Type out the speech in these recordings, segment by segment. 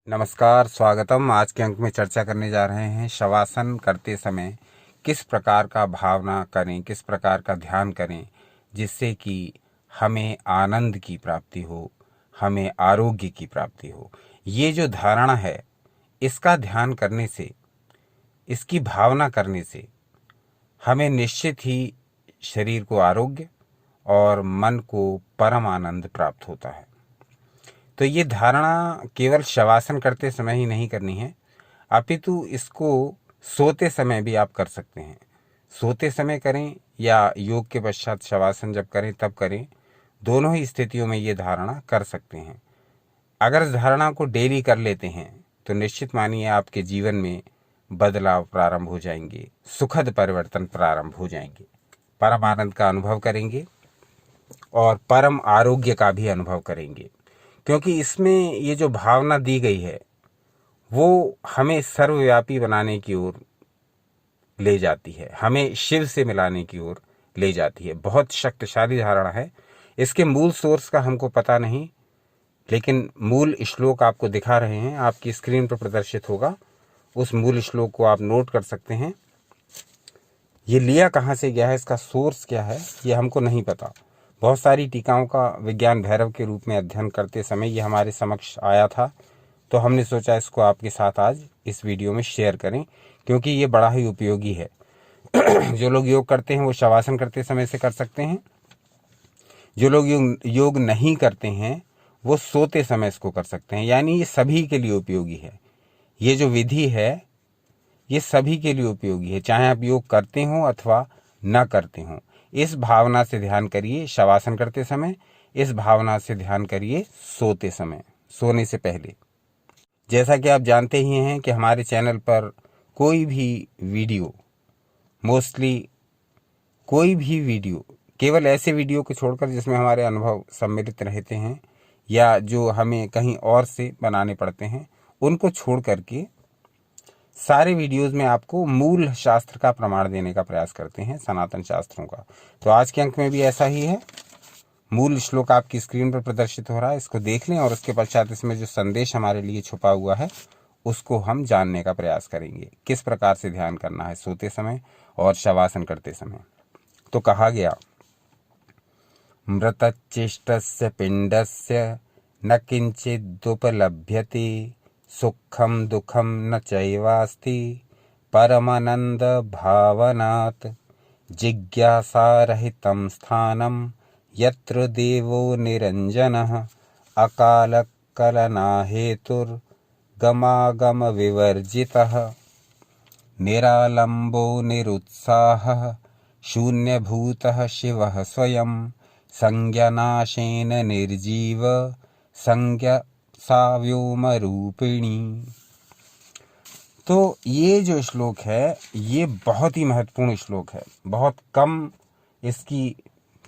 नमस्कार, स्वागतम। आज के अंक में चर्चा करने जा रहे हैं शवासन करते समय किस प्रकार का भावना करें, किस प्रकार का ध्यान करें जिससे कि हमें आनंद की प्राप्ति हो, हमें आरोग्य की प्राप्ति हो। ये जो धारणा है, इसका ध्यान करने से, इसकी भावना करने से हमें निश्चित ही शरीर को आरोग्य और मन को परम आनंद प्राप्त होता है। तो ये धारणा केवल शवासन करते समय ही नहीं करनी है, अपितु इसको सोते समय भी आप कर सकते हैं। सोते समय करें या योग के पश्चात शवासन जब करें तब करें, दोनों ही स्थितियों में ये धारणा कर सकते हैं। अगर इस धारणा को डेली कर लेते हैं तो निश्चित मानिए आपके जीवन में बदलाव प्रारंभ हो जाएंगे, सुखद परिवर्तन प्रारंभ हो जाएंगे, परम आनंद का अनुभव करेंगे और परम आरोग्य का भी अनुभव करेंगे। क्योंकि इसमें ये जो भावना दी गई है वो हमें सर्वव्यापी बनाने की ओर ले जाती है, हमें शिव से मिलाने की ओर ले जाती है। बहुत शक्तिशाली धारणा है। इसके मूल सोर्स का हमको पता नहीं, लेकिन मूल श्लोक आपको दिखा रहे हैं, आपकी स्क्रीन पर प्रदर्शित होगा। उस मूल श्लोक को आप नोट कर सकते हैं। ये लिया कहाँ से गया है, इसका सोर्स क्या है, ये हमको नहीं पता। बहुत सारी टीकाओं का विज्ञान भैरव के रूप में अध्ययन करते समय ये हमारे समक्ष आया था, तो हमने सोचा इसको आपके साथ आज इस वीडियो में शेयर करें, क्योंकि ये बड़ा ही उपयोगी है। जो लोग योग करते हैं वो शवासन करते समय से कर सकते हैं। जो लोग योग नहीं करते हैं वो सोते समय इसको कर सकते हैं। यानी ये सभी के लिए उपयोगी है। ये जो विधि है ये सभी के लिए उपयोगी है, चाहे आप योग करते हो अथवा न करते हो। इस भावना से ध्यान करिए शवासन करते समय, इस भावना से ध्यान करिए सोते समय, सोने से पहले। जैसा कि आप जानते ही हैं कि हमारे चैनल पर कोई भी वीडियो, मोस्टली कोई भी वीडियो, केवल ऐसे वीडियो को छोड़कर जिसमें हमारे अनुभव सम्मिलित रहते हैं या जो हमें कहीं और से बनाने पड़ते हैं, उनको छोड़ करके सारे वीडियोस में आपको मूल शास्त्र का प्रमाण देने का प्रयास करते हैं, सनातन शास्त्रों का। तो आज के अंक में भी ऐसा ही है। मूल श्लोक आपकी स्क्रीन पर प्रदर्शित हो रहा है, इसको देख लें और उसके पश्चात इसमें जो संदेश हमारे लिए छुपा हुआ है उसको हम जानने का प्रयास करेंगे। किस प्रकार से ध्यान करना है सोते समय और शवासन करते समय। तो कहा गया, मृतचेष्टस्य पिंडस्य न किंचिदुपलभ्यते, सुखम दुखम न चैवास्ति, परमानंद भावनात्, जिज्ञासारहितं स्थानं यत्र देवो निरंजनः, अकालकलना हेतुर्गमागम विवर्जितः, निरालंबो निरुत्साहः, शून्यभूतः शिवः स्वयं, संज्ञानाशेन निर्जीव, संज्ञा सा व्योम रूपिणी। तो ये जो श्लोक है ये बहुत ही महत्वपूर्ण श्लोक है। बहुत कम इसकी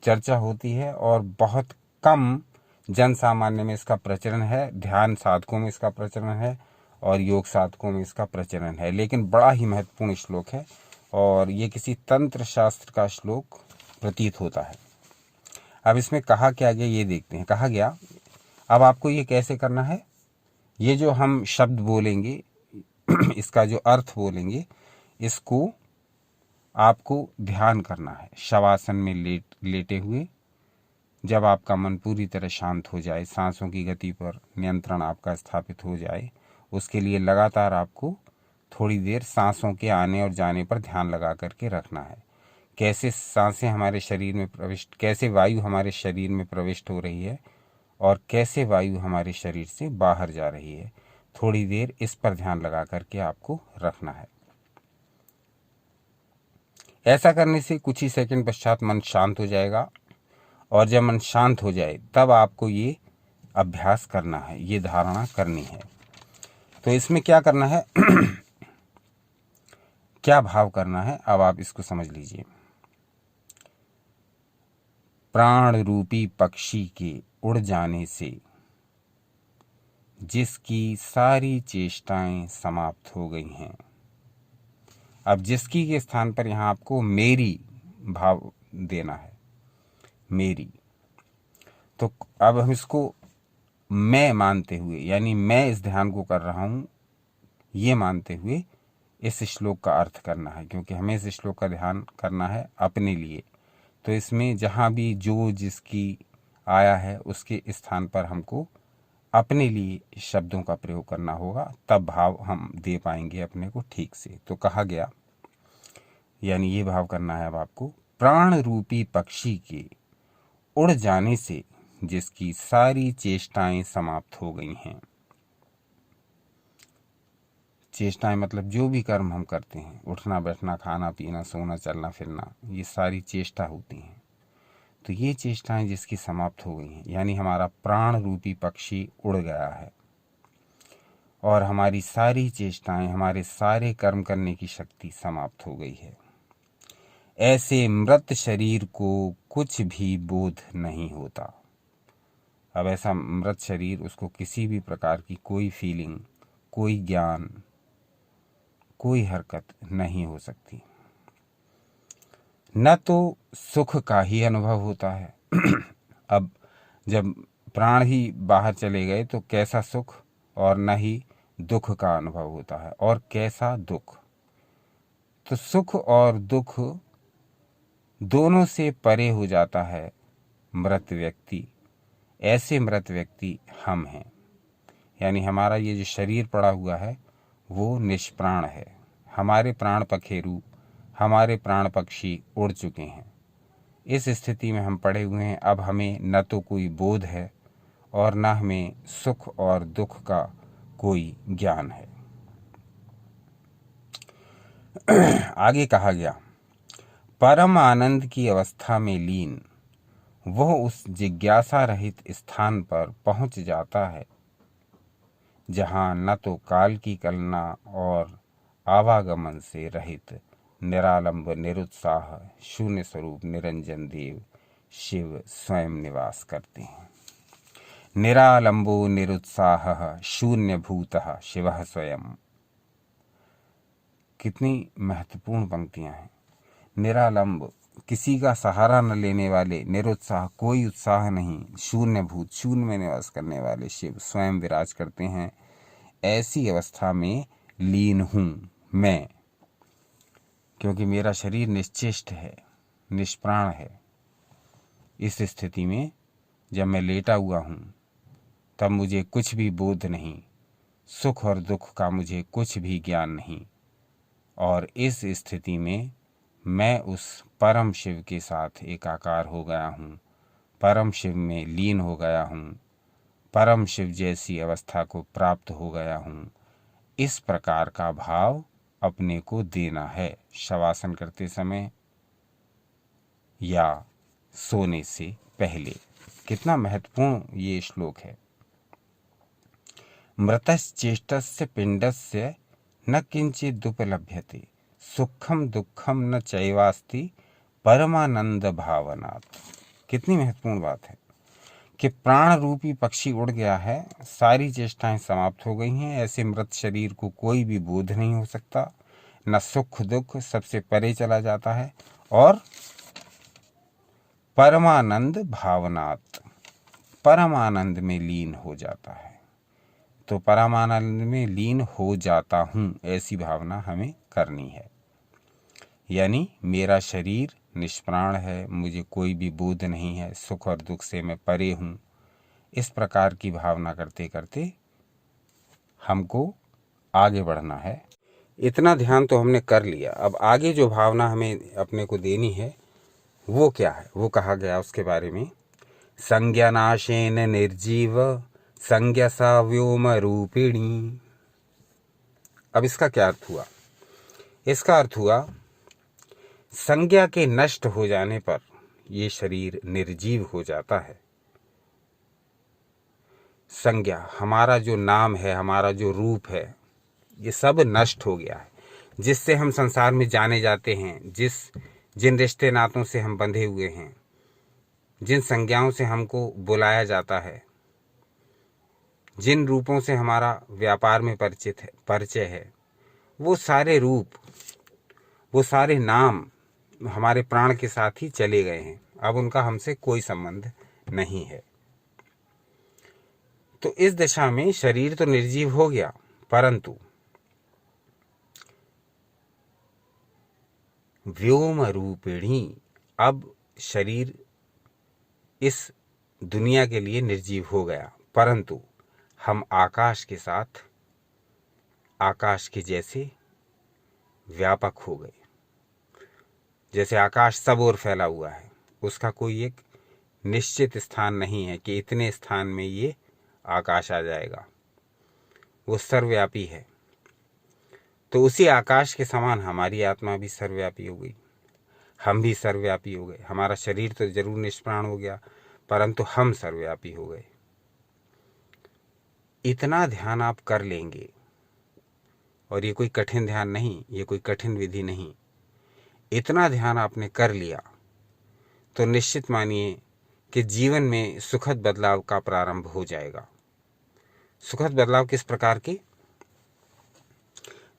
चर्चा होती है और बहुत कम जन सामान्य में इसका प्रचलन है। ध्यान साधकों में इसका प्रचलन है और योग साधकों में इसका प्रचलन है, लेकिन बड़ा ही महत्वपूर्ण श्लोक है और ये किसी तंत्र शास्त्र का श्लोक प्रतीत होता है। अब इसमें कहा क्या गया ये देखते हैं। कहा गया, अब आपको ये कैसे करना है, ये जो हम शब्द बोलेंगे इसका जो अर्थ बोलेंगे, इसको आपको ध्यान करना है शवासन में लेटे हुए। जब आपका मन पूरी तरह शांत हो जाए, सांसों की गति पर नियंत्रण आपका स्थापित हो जाए, उसके लिए लगातार आपको थोड़ी देर सांसों के आने और जाने पर ध्यान लगा करके रखना है। कैसे सांसें हमारे शरीर में प्रविष्ट, कैसे वायु हमारे शरीर में प्रविष्ट हो रही है और कैसे वायु हमारे शरीर से बाहर जा रही है, थोड़ी देर इस पर ध्यान लगा करके आपको रखना है। ऐसा करने से कुछ ही सेकंड पश्चात मन शांत हो जाएगा और जब मन शांत हो जाए तब आपको ये अभ्यास करना है, ये धारणा करनी है। तो इसमें क्या करना है क्या भाव करना है, अब आप इसको समझ लीजिए। प्राण रूपी पक्षी के उड़ जाने से जिसकी सारी चेष्टाएं समाप्त हो गई हैं, अब जिसकी के स्थान पर यहाँ आपको मेरी भाव देना है, मेरी। तो अब हम इसको मैं मानते हुए, यानी मैं इस ध्यान को कर रहा हूँ ये मानते हुए इस श्लोक का अर्थ करना है, क्योंकि हमें इस श्लोक का ध्यान करना है अपने लिए। तो इसमें जहाँ भी जो जिसकी आया है उसके स्थान पर हमको अपने लिए शब्दों का प्रयोग करना होगा, तब भाव हम दे पाएंगे अपने को ठीक से। तो कहा गया, यानी ये भाव करना है अब आपको, प्राण रूपी पक्षी के उड़ जाने से जिसकी सारी चेष्टाएं समाप्त हो गई हैं। चेष्टाएं मतलब जो भी कर्म हम करते हैं, उठना बैठना, खाना पीना, सोना चलना फिरना, ये सारी चेष्टा होती हैं। तो ये चेष्टाएं जिसकी समाप्त हो गई हैं, यानी हमारा प्राण रूपी पक्षी उड़ गया है और हमारी सारी चेष्टाएं, हमारे सारे कर्म करने की शक्ति समाप्त हो गई है। ऐसे मृत शरीर को कुछ भी बोध नहीं होता। अब ऐसा मृत शरीर, उसको किसी भी प्रकार की कोई फीलिंग, कोई ज्ञान, कोई हरकत नहीं हो सकती। न तो सुख का ही अनुभव होता है अब जब प्राण ही बाहर चले गए तो कैसा सुख, और न ही दुख का अनुभव होता है, और कैसा दुख। तो सुख और दुख दोनों से परे हो जाता है मृत व्यक्ति। ऐसे मृत व्यक्ति हम हैं, यानी हमारा ये जो शरीर पड़ा हुआ है वो निष्प्राण है। हमारे प्राण पखेरु, हमारे प्राण पक्षी उड़ चुके हैं। इस स्थिति में हम पड़े हुए हैं। अब हमें न तो कोई बोध है और न हमें सुख और दुख का कोई ज्ञान है। आगे कहा गया, परम आनंद की अवस्था में लीन वह उस जिज्ञासा रहित स्थान पर पहुंच जाता है जहां न तो काल की कलना और आवागमन से रहित निरालंब निरुत्साह शून्य स्वरूप निरंजन देव शिव स्वयं निवास करते हैं। निरालंबो निरुत्साह शून्य भूतः शिवः स्वयं। कितनी महत्वपूर्ण पंक्तियां हैं। निरालंब, किसी का सहारा न लेने वाले, निरुत्साह, कोई उत्साह नहीं, शून्य भूत, शून्य में निवास करने वाले शिव स्वयं विराज करते हैं। ऐसी अवस्था में लीन हूँ मैं, क्योंकि मेरा शरीर निश्चेष्ट है, निष्प्राण है। इस स्थिति में जब मैं लेटा हुआ हूँ तब मुझे कुछ भी बोध नहीं, सुख और दुख का मुझे कुछ भी ज्ञान नहीं, और इस स्थिति में मैं उस परम शिव के साथ एकाकार हो गया हूँ, परम शिव में लीन हो गया हूँ, परम शिव जैसी अवस्था को प्राप्त हो गया हूँ। इस प्रकार का भाव अपने को देना है शवासन करते समय या सोने से पहले। कितना महत्वपूर्ण ये श्लोक है। मृतश्चेष्टस्य पिंडस्य न किंचिदुपलभ्यते सुखम दुखम न चैवास्ति परमानंद भावनात्। कितनी महत्वपूर्ण बात है कि प्राण रूपी पक्षी उड़ गया है, सारी चेष्टाएं समाप्त हो गई हैं। ऐसे मृत शरीर को कोई भी बोध नहीं हो सकता, न सुख दुख, सबसे परे चला जाता है, और परमानंद भावनात्, परमानंद में लीन हो जाता है। तो परमानंद में लीन हो जाता हूँ, ऐसी भावना हमें करनी है। यानी मेरा शरीर निष्प्राण है, मुझे कोई भी बोध नहीं है, सुख और दुख से मैं परे हूँ। इस प्रकार की भावना करते करते हमको आगे बढ़ना है। इतना ध्यान तो हमने कर लिया। अब आगे जो भावना हमें अपने को देनी है वो क्या है, वो कहा गया उसके बारे में, संज्ञानाशेन निर्जीव संज्ञा सा व्योम रूपिणी। अब इसका क्या अर्थ हुआ? इसका अर्थ हुआ संज्ञा के नष्ट हो जाने पर ये शरीर निर्जीव हो जाता है। संज्ञा, हमारा जो नाम है, हमारा जो रूप है, ये सब नष्ट हो गया है। जिससे हम संसार में जाने जाते हैं, जिन रिश्ते नातों से हम बंधे हुए हैं, जिन संज्ञाओं से हमको बुलाया जाता है, जिन रूपों से हमारा व्यापार में परिचय है, वो सारे रूप, वो सारे नाम हमारे प्राण के साथ ही चले गए हैं। अब उनका हमसे कोई संबंध नहीं है। तो इस दशा में शरीर तो निर्जीव हो गया, परंतु व्योम रूपिणी, अब शरीर इस दुनिया के लिए निर्जीव हो गया, परंतु हम आकाश के साथ आकाश के जैसे व्यापक हो गए। जैसे आकाश सब ओर फैला हुआ है, उसका कोई एक निश्चित स्थान नहीं है कि इतने स्थान में ये आकाश आ जाएगा, वो सर्वव्यापी है। तो उसी आकाश के समान हमारी आत्मा भी सर्वव्यापी हो गई, हम भी सर्वव्यापी हो गए। हमारा शरीर तो जरूर निष्प्राण हो गया, परंतु हम सर्वव्यापी हो गए। इतना ध्यान आप कर लेंगे, और ये कोई कठिन ध्यान नहीं, ये कोई कठिन विधि नहीं, इतना ध्यान आपने कर लिया तो निश्चित मानिए कि जीवन में सुखद बदलाव का प्रारंभ हो जाएगा। सुखद बदलाव किस प्रकार के?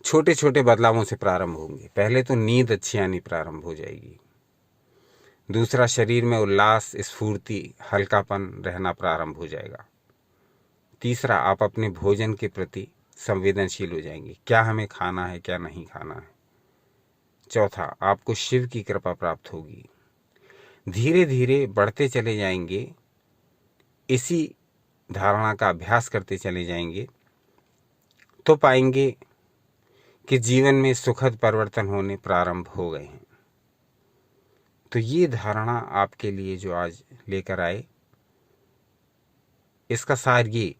छोटे छोटे बदलावों से प्रारंभ होंगे। पहले तो नींद अच्छी आनी प्रारंभ हो जाएगी। दूसरा, शरीर में उल्लास, स्फूर्ति, हल्कापन रहना प्रारंभ हो जाएगा। तीसरा, आप अपने भोजन के प्रति संवेदनशील हो जाएंगे, क्या हमें खाना है, क्या नहीं खाना है। चौथा, आपको शिव की कृपा प्राप्त होगी। धीरे धीरे बढ़ते चले जाएंगे, इसी धारणा का अभ्यास करते चले जाएंगे तो पाएंगे कि जीवन में सुखद परिवर्तन होने प्रारंभ हो गए हैं। तो ये धारणा आपके लिए जो आज लेकर आए, इसका सार ये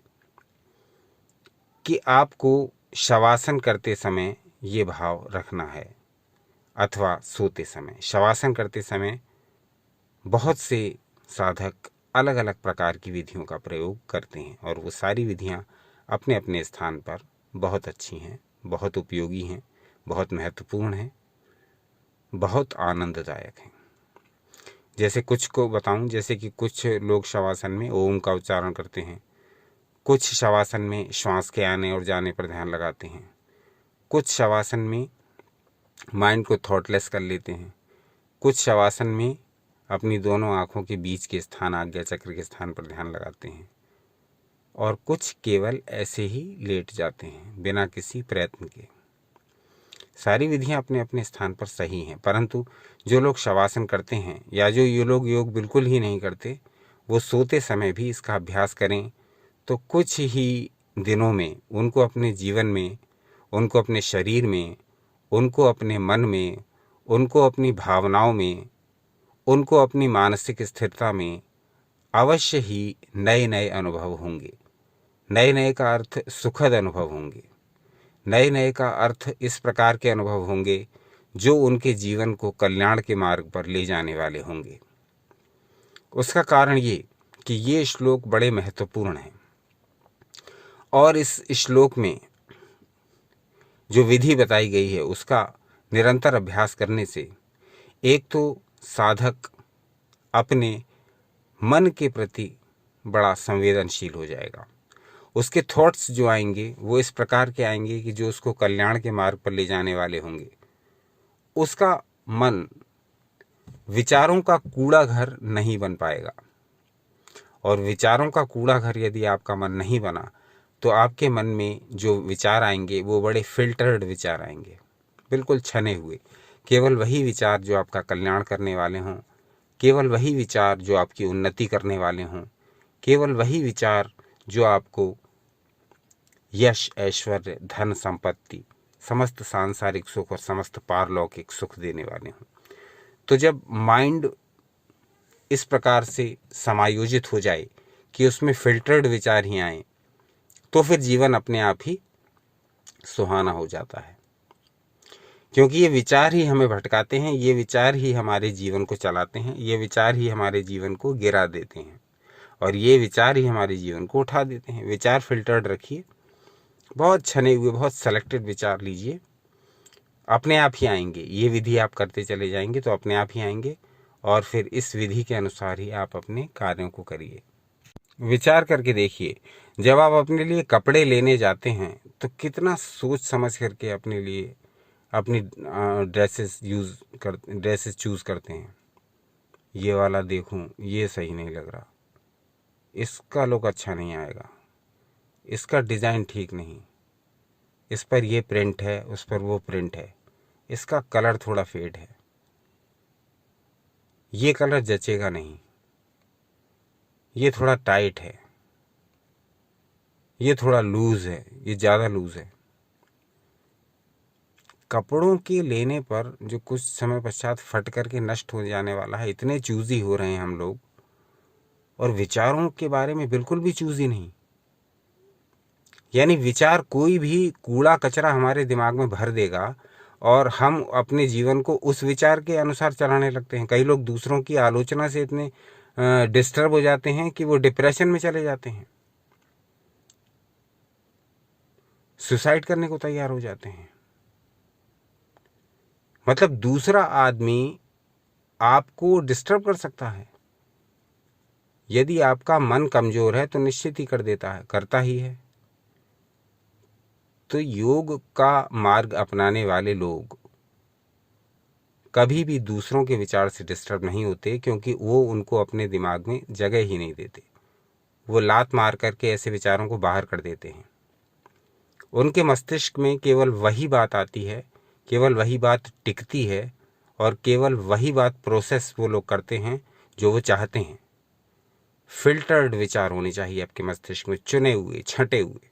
कि आपको शवासन करते समय ये भाव रखना है, अथवा सोते समय। शवासन करते समय बहुत से साधक अलग अलग प्रकार की विधियों का प्रयोग करते हैं, और वो सारी विधियां अपने अपने स्थान पर बहुत अच्छी हैं, बहुत उपयोगी हैं, बहुत महत्वपूर्ण हैं, बहुत आनंददायक हैं। जैसे कुछ को बताऊं, जैसे कि कुछ लोग शवासन में ओम का उच्चारण करते हैं, कुछ शवासन में श्वास के आने और जाने पर ध्यान लगाते हैं, कुछ शवासन में माइंड को थॉटलेस कर लेते हैं, कुछ शवासन में अपनी दोनों आँखों के बीच के स्थान, आज्ञा चक्र के स्थान पर ध्यान लगाते हैं, और कुछ केवल ऐसे ही लेट जाते हैं बिना किसी प्रयत्न के। सारी विधियां अपने अपने स्थान पर सही हैं, परंतु जो लोग शवासन करते हैं या जो ये लोग योग बिल्कुल ही नहीं करते, वो सोते समय भी इसका अभ्यास करें तो कुछ ही दिनों में उनको अपने जीवन में, उनको अपने शरीर में, उनको अपने मन में, उनको अपनी भावनाओं में, उनको अपनी मानसिक स्थिरता में अवश्य ही नए नए अनुभव होंगे। नए नए का अर्थ सुखद अनुभव होंगे। नए नए का अर्थ इस प्रकार के अनुभव होंगे जो उनके जीवन को कल्याण के मार्ग पर ले जाने वाले होंगे। उसका कारण ये कि ये श्लोक बड़े महत्वपूर्ण हैं, और इस श्लोक में जो विधि बताई गई है उसका निरंतर अभ्यास करने से एक तो साधक अपने मन के प्रति बड़ा संवेदनशील हो जाएगा। उसके थॉट्स जो आएंगे वो इस प्रकार के आएंगे कि जो उसको कल्याण के मार्ग पर ले जाने वाले होंगे। उसका मन विचारों का कूड़ा घर नहीं बन पाएगा, और विचारों का कूड़ा घर यदि आपका मन नहीं बना तो आपके मन में जो विचार आएंगे वो बड़े फिल्टर्ड विचार आएंगे, बिल्कुल छने हुए। केवल वही विचार जो आपका कल्याण करने वाले हों, केवल वही विचार जो आपकी उन्नति करने वाले हों, केवल वही विचार जो आपको यश, ऐश्वर्य, धन, संपत्ति, समस्त सांसारिक सुख और समस्त पारलौकिक सुख देने वाले हों। तो जब माइंड इस प्रकार से समायोजित हो जाए कि उसमें फिल्टर्ड विचार ही आए, तो फिर जीवन अपने आप ही सुहाना हो जाता है। क्योंकि ये विचार ही हमें भटकाते हैं, ये विचार ही हमारे जीवन को चलाते हैं, ये विचार ही हमारे जीवन को गिरा देते हैं, और ये विचार ही हमारे जीवन को उठा देते हैं। विचार फिल्टर्ड रखिए, बहुत छने हुए, बहुत सेलेक्टेड विचार लीजिए, अपने आप ही आएंगे। ये विधि आप करते चले जाएंगे तो अपने आप ही आएंगे, और फिर इस विधि के अनुसार ही आप अपने कार्यों को करिए। विचार करके देखिए, जब आप अपने लिए कपड़े लेने जाते हैं तो कितना सोच समझ करके अपने लिए अपनी ड्रेसेस चूज़ करते हैं। ये वाला देखूं, ये सही नहीं लग रहा, इसका लुक अच्छा नहीं आएगा, इसका डिज़ाइन ठीक नहीं, इस पर ये प्रिंट है, उस पर वो प्रिंट है, इसका कलर थोड़ा फेड है, ये कलर जचेगा नहीं, ये थोड़ा टाइट है, ये थोड़ा लूज़ है, ये ज़्यादा लूज़ है। कपड़ों के लेने पर जो कुछ समय पश्चात फट करके नष्ट हो जाने वाला है, इतने चूज़ी हो रहे हैं हम लोग, और विचारों के बारे में बिल्कुल भी चूज़ी नहीं। यानी विचार कोई भी कूड़ा कचरा हमारे दिमाग में भर देगा और हम अपने जीवन को उस विचार के अनुसार चलाने लगते हैं। कई लोग दूसरों की आलोचना से इतने डिस्टर्ब हो जाते हैं कि वो डिप्रेशन में चले जाते हैं, सुसाइड करने को तैयार हो जाते हैं। मतलब दूसरा आदमी आपको डिस्टर्ब कर सकता है। यदि आपका मन कमजोर है तो निश्चित ही कर देता है, करता ही है। तो योग का मार्ग अपनाने वाले लोग कभी भी दूसरों के विचार से डिस्टर्ब नहीं होते, क्योंकि वो उनको अपने दिमाग में जगह ही नहीं देते। वो लात मार करके ऐसे विचारों को बाहर कर देते हैं। उनके मस्तिष्क में केवल वही बात आती है, केवल वही बात टिकती है, और केवल वही बात प्रोसेस वो लोग करते हैं जो वो चाहते हैं। फिल्टर्ड विचार होने चाहिए आपके मस्तिष्क में, चुने हुए, छंटे हुए।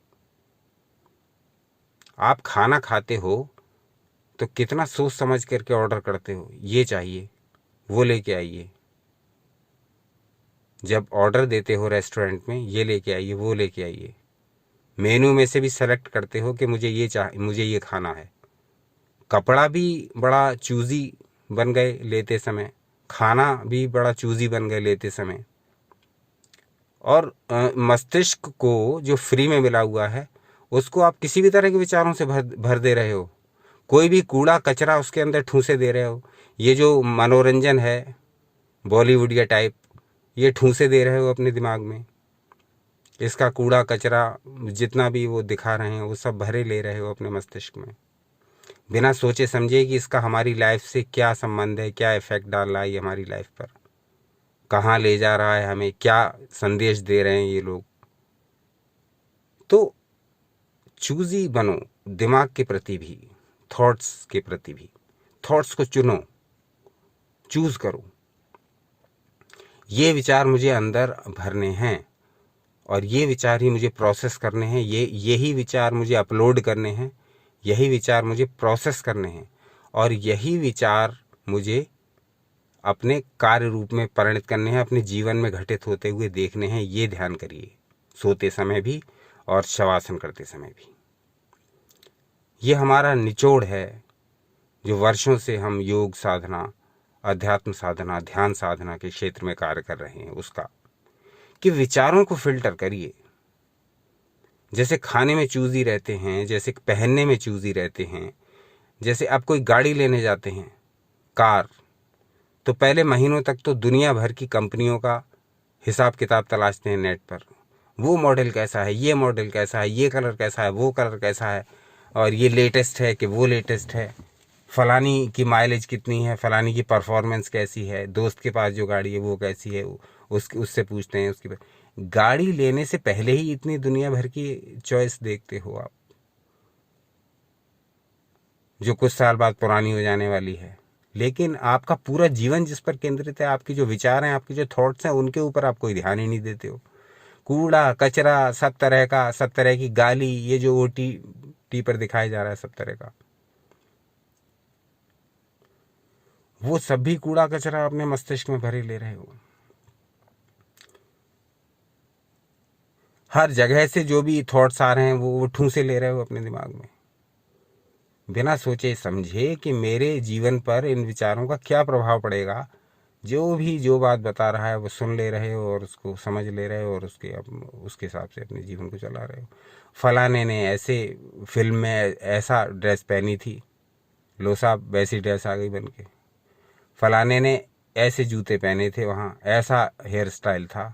आप खाना खाते हो तो कितना सोच समझ करके ऑर्डर करते हो, ये चाहिए, वो लेके आइए। जब ऑर्डर देते हो रेस्टोरेंट में, ये लेके आइए, वो लेके आइए। मेनू में से भी सेलेक्ट करते हो कि मुझे ये खाना है। कपड़ा भी बड़ा चूज़ी बन गए लेते समय, खाना भी बड़ा चूज़ी बन गए लेते समय। और मस्तिष्क को जो फ्री में मिला हुआ है, उसको आप किसी भी तरह के विचारों से भर दे रहे हो। कोई भी कूड़ा कचरा उसके अंदर ठूंसे दे रहे हो। ये जो मनोरंजन है बॉलीवुड या टाइप, ये ठूंसे दे रहे हो अपने दिमाग में। इसका कूड़ा कचरा जितना भी वो दिखा रहे हैं, वो सब भरे ले रहे हो अपने मस्तिष्क में, बिना सोचे समझे कि इसका हमारी लाइफ से क्या संबंध है, क्या इफेक्ट डाल रहा है ये हमारी लाइफ पर, कहाँ ले जा रहा है हमें, क्या संदेश दे रहे हैं ये लोग। तो चूजी बनो दिमाग के प्रति भी, थॉट्स के प्रति भी। थॉट्स को चुनो, चूज करो, ये विचार मुझे अंदर भरने हैं और ये विचार ही मुझे प्रोसेस करने हैं, यही विचार मुझे अपलोड करने हैं, यही विचार मुझे प्रोसेस करने हैं, और यही विचार मुझे अपने कार्य रूप में परिणत करने हैं, अपने जीवन में घटित होते हुए देखने हैं। ये ध्यान करिए, सोते समय भी और शवासन करते समय भी। ये हमारा निचोड़ है जो वर्षों से हम योग साधना, अध्यात्म साधना, ध्यान साधना के क्षेत्र में कार्य कर रहे हैं, उसका कि विचारों को फिल्टर करिए। जैसे खाने में चूजी रहते हैं, जैसे पहनने में चूजी रहते हैं, जैसे आप कोई गाड़ी लेने जाते हैं, कार, तो पहले महीनों तक तो दुनिया भर की कंपनियों का हिसाब किताब तलाशते हैं नेट पर। वो मॉडल कैसा है, ये मॉडल कैसा है, ये कलर कैसा है, वो कलर कैसा है, और ये लेटेस्ट है कि वो लेटेस्ट है, फलानी की माइलेज कितनी है, फलानी की परफॉर्मेंस कैसी है, दोस्त के पास जो गाड़ी है वो कैसी है, उससे पूछते हैं। उसकी गाड़ी लेने से पहले ही इतनी दुनिया भर की चॉइस देखते हो आप, जो कुछ साल बाद पुरानी हो जाने वाली है। लेकिन आपका पूरा जीवन जिस पर केंद्रित है, आपके जो विचार हैं, आपके जो थॉट्स हैं, उनके ऊपर आप कोई ध्यान ही नहीं देते हो। कूड़ा कचरा सब तरह का, सब तरह की गाली, ये जो OTT पर दिखाया जा रहा है सब तरह का, वो सब भी कूड़ा कचरा अपने मस्तिष्क में भरे ले रहे हो। हर जगह से जो भी थॉट्स आ रहे हैं वो ठूंसे ले रहे हो अपने दिमाग में, बिना सोचे समझे कि मेरे जीवन पर इन विचारों का क्या प्रभाव पड़ेगा। जो बात बता रहा है वो सुन ले रहे हो और उसको समझ ले रहे हो और उसके हिसाब से अपने जीवन को चला रहे हो। फलाने ने ऐसे फिल्म में ऐसा ड्रेस पहनी थी, लो साहब वैसी ड्रेस आ गई बन के। फलाने ने ऐसे जूते पहने थे, वहाँ ऐसा हेयर स्टाइल था।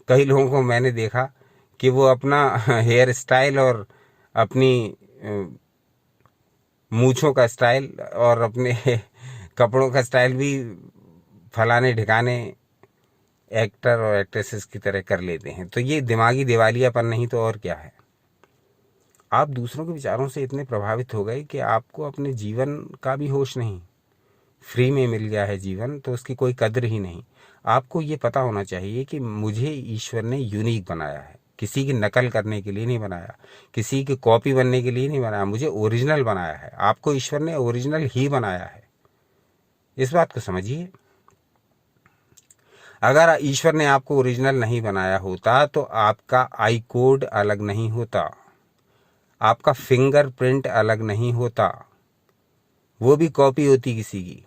कई लोगों को मैंने देखा कि वो अपना हेयर स्टाइल और अपनी मूछों का स्टाइल और अपने कपड़ों का स्टाइल भी फलाने ठिकाने एक्टर और एक्ट्रेसेस की तरह कर लेते हैं। तो ये दिमागी दिवालियापन नहीं तो और क्या है। आप दूसरों के विचारों से इतने प्रभावित हो गए कि आपको अपने जीवन का भी होश नहीं। फ्री में मिल गया है जीवन तो उसकी कोई कद्र ही नहीं। आपको ये पता होना चाहिए कि मुझे ईश्वर ने यूनिक बनाया है, किसी की नकल करने के लिए नहीं बनाया, किसी की कॉपी बनने के लिए नहीं बनाया, मुझे ओरिजिनल बनाया है। आपको ईश्वर ने ओरिजिनल ही बनाया है, इस बात को समझिए। अगर ईश्वर ने आपको ओरिजिनल नहीं बनाया होता तो आपका आई कोड अलग नहीं होता, आपका फिंगरप्रिंट अलग नहीं होता, वो भी कॉपी होती किसी की।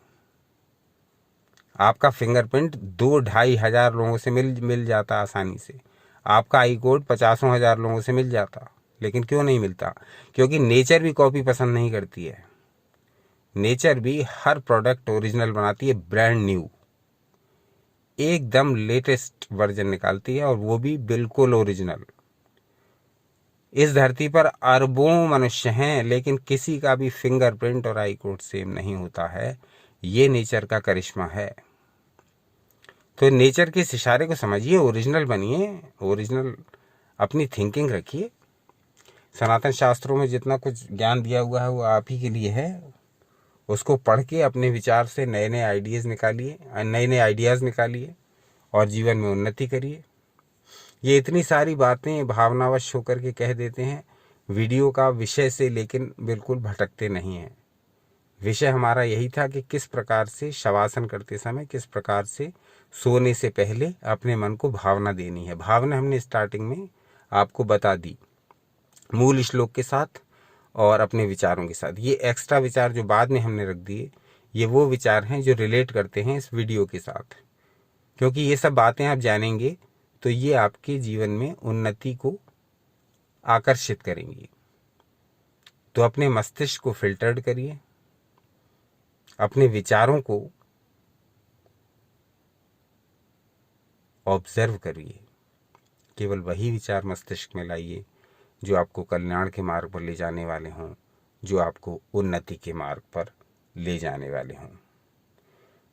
आपका फिंगरप्रिंट 2-2.5 हजार लोगों से मिल जाता आसानी से, आपका आई कोड 50,000 लोगों से मिल जाता। लेकिन क्यों नहीं मिलता? क्योंकि नेचर भी कॉपी पसंद नहीं करती है। नेचर भी हर प्रोडक्ट ओरिजिनल बनाती है, ब्रांड न्यू, एकदम लेटेस्ट वर्जन निकालती है, और वो भी बिल्कुल ओरिजिनल। इस धरती पर अरबों मनुष्य हैं लेकिन किसी का भी फिंगरप्रिंट और आई कोड सेम नहीं होता है। ये नेचर का करिश्मा है। तो नेचर के इस इशारे को समझिए, ओरिजिनल बनिए, ओरिजिनल अपनी थिंकिंग रखिए। सनातन शास्त्रों में जितना कुछ ज्ञान दिया हुआ है वो आप ही के लिए है। उसको पढ़ के अपने विचार से नए नए आइडियाज़ निकालिए, नए नए आइडियाज़ निकालिए और जीवन में उन्नति करिए। ये इतनी सारी बातें भावनावश होकर के कह देते हैं वीडियो का विषय से, लेकिन बिल्कुल भटकते नहीं हैं। विषय हमारा यही था कि किस प्रकार से शवासन करते समय, किस प्रकार से सोने से पहले अपने मन को भावना देनी है। भावना हमने स्टार्टिंग में आपको बता दी मूल श्लोक के साथ और अपने विचारों के साथ। ये एक्स्ट्रा विचार जो बाद में हमने रख दिए, ये वो विचार हैं जो रिलेट करते हैं इस वीडियो के साथ। क्योंकि ये सब बातें आप जानेंगे तो ये आपके जीवन में उन्नति को आकर्षित करेंगी। तो अपने मस्तिष्क को फिल्टर्ड करिए, अपने विचारों को ऑब्जर्व करिए, केवल वही विचार मस्तिष्क में लाइए जो आपको कल्याण के मार्ग पर ले जाने वाले हों, जो आपको उन्नति के मार्ग पर ले जाने वाले हों।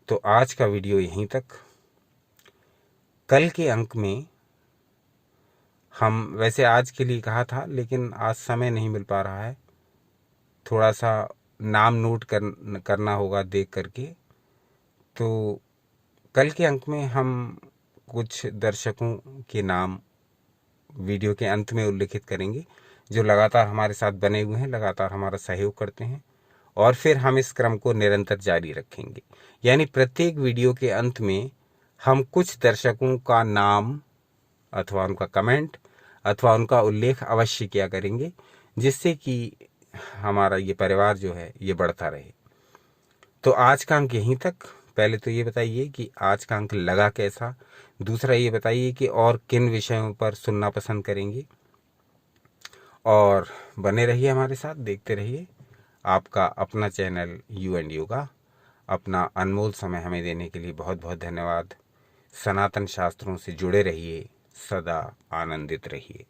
तो आज का वीडियो यहीं तक। कल के अंक में हम, वैसे आज के लिए कहा था लेकिन आज समय नहीं मिल पा रहा है, थोड़ा सा नाम नोट करना होगा देख करके। तो कल के अंक में हम कुछ दर्शकों के नाम वीडियो के अंत में उल्लिखित करेंगे जो लगातार हमारे साथ बने हुए हैं, लगातार हमारा सहयोग करते हैं, और फिर हम इस क्रम को निरंतर जारी रखेंगे। यानी प्रत्येक वीडियो के अंत में हम कुछ दर्शकों का नाम अथवा उनका कमेंट अथवा उनका उल्लेख अवश्य किया करेंगे, जिससे कि हमारा ये परिवार जो है ये बढ़ता रहे। तो आज का अंक यहीं तक। पहले तो ये बताइए कि आज का अंक लगा कैसा, दूसरा ये बताइए कि और किन विषयों पर सुनना पसंद करेंगे, और बने रहिए हमारे साथ, देखते रहिए। आपका अपना चैनल यू एंड योगा। अपना अनमोल समय हमें देने के लिए बहुत बहुत धन्यवाद। सनातन शास्त्रों से जुड़े रहिए, सदा आनंदित रहिए।